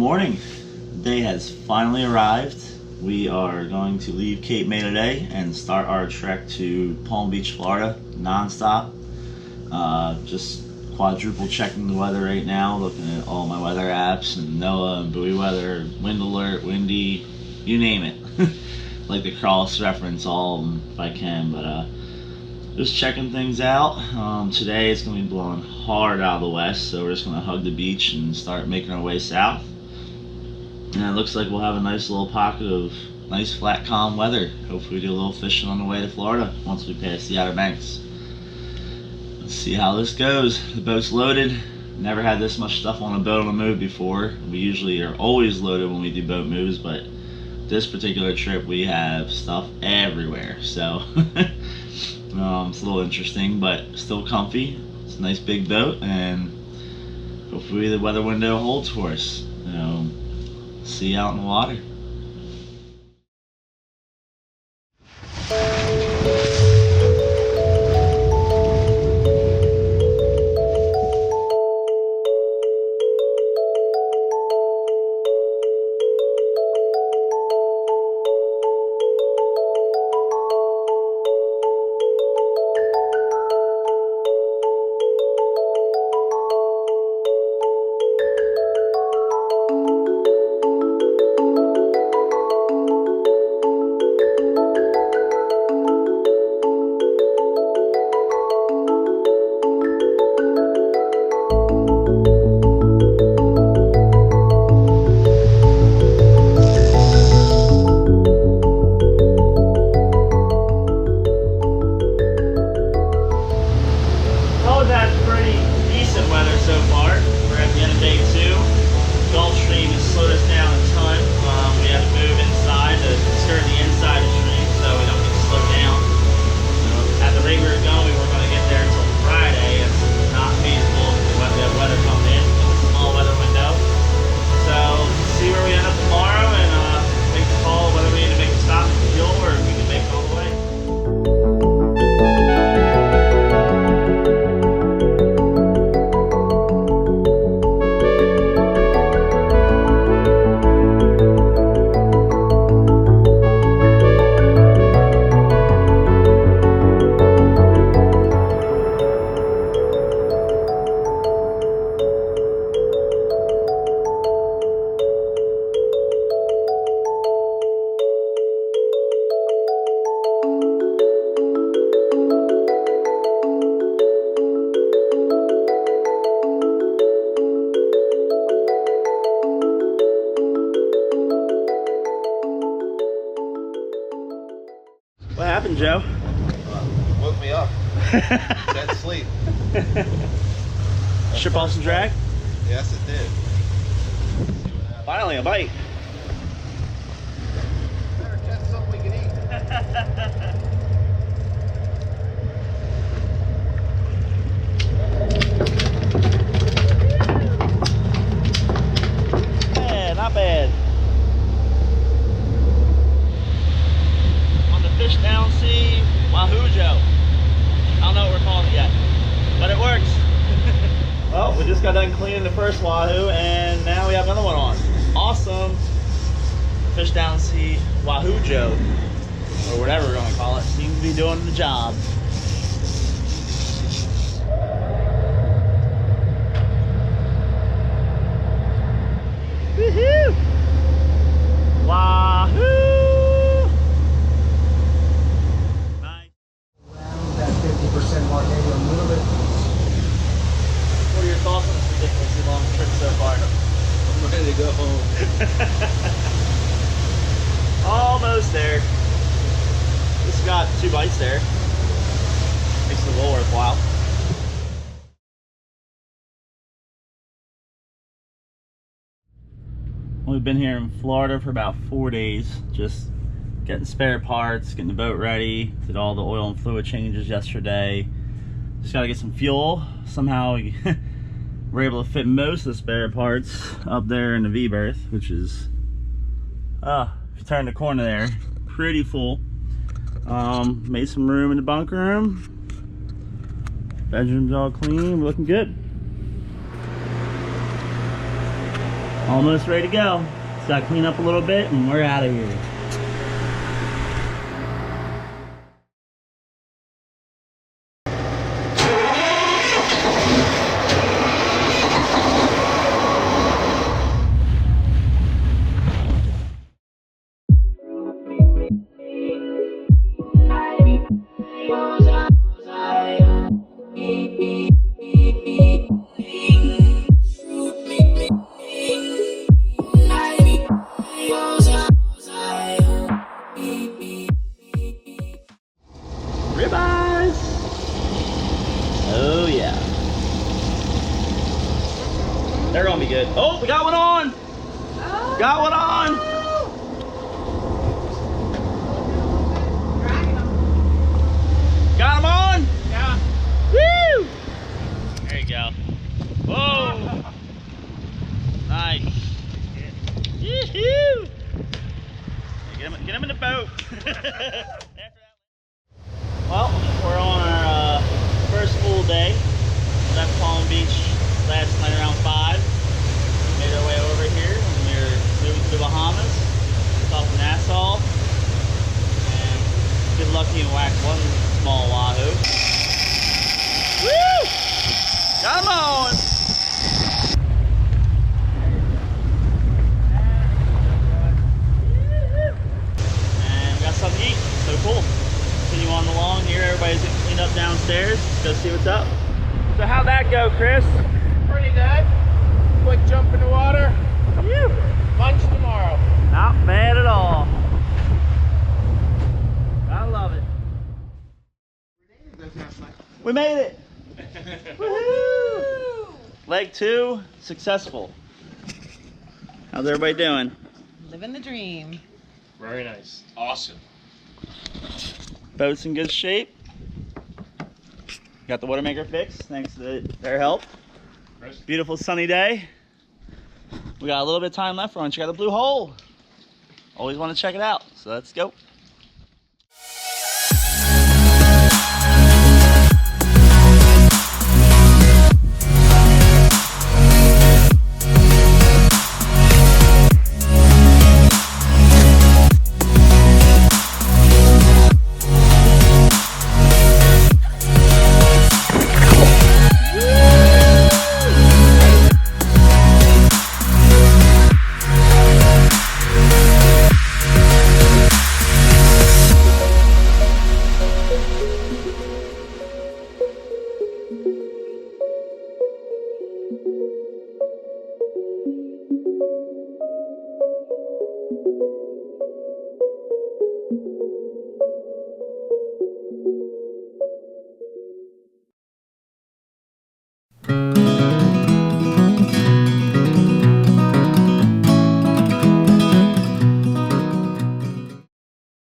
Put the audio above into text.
morning. The day has finally arrived. We are going to leave Cape May today and start our trek to Palm Beach, Florida, non-stop. Just quadruple checking the weather right now, looking at all my weather apps and NOAA and buoy weather, wind alert, windy, you name it. Like to cross-reference all of them if I can, but just checking things out. Today it's going to be blowing hard out of the west, so we're just going to hug the beach and start making our way south. And it looks like we'll have a nice little pocket of nice flat calm weather. Hopefully we do a little fishing on the way to Florida once we pass the Outer Banks. Let's see how this goes. The boat's loaded. Never had this much stuff on a boat on a move before. We usually are always loaded when we do boat moves, but this particular trip we have stuff everywhere. So it's a little interesting, but still comfy. It's a nice big boat, and hopefully the weather window holds for us. See you out in the water. What happened, Joe? Woke me up. Dead sleep. Strip off some drag? Yes, it did. Finally, a bite. Better catch something we can eat. Yeah, not bad. Fish down sea, Wahoo Joe. I don't know what we're calling it yet, but it works. Well, we just got done cleaning the first Wahoo, and now we have another one on. Awesome. Fish down sea, Wahoo Joe, or whatever we're going to call it, seems to be doing the job. Woohoo! Wahoo! Mark, maybe a little bit. What are your thoughts on this ridiculously long trip so far? I'm ready to go home. Almost there. Just got 2 bites there. Makes it a little worthwhile. We've been here in Florida for about 4 days, just getting spare parts, getting the boat ready. Did all the oil and fluid changes yesterday. Just gotta get some fuel. Somehow we're able to fit most of the spare parts up there in the V-berth, which is, if you turn the corner there, pretty full. Made some room in the bunk room. Bedroom's all clean, we're looking good. Almost ready to go. Just gotta clean up a little bit and we're out of here. Ribeyes! Oh yeah. They're gonna be good. Oh, we got one on! Oh, Got one on! Got him on! yeah. Woo! There you go. Whoa! Nice. Yoo-hoo! Get him in the boat. Well, we're on our first full day. Left Palm Beach last night around 5. Made our way over here and we're moving to the Bahamas. Off of Nassau. And get lucky and whack one small wahoo. Woo! Got him on! And we got something to eat, so cool. Continue on along here, everybody's getting cleaned up downstairs. Let's go see what's up. So how'd that go, Chris? Pretty good. Quick jump in the water. Phew. Lunch tomorrow. Not bad at all. I love it. We made it! Woohoo! Leg 2, successful. How's everybody doing? Living the dream. Very nice. Awesome. Boat's in good shape. Got the water maker fixed thanks to their help. Beautiful sunny day. We got a little bit of time left. We're gonna check out the blue hole. Always want to check it out, so let's go.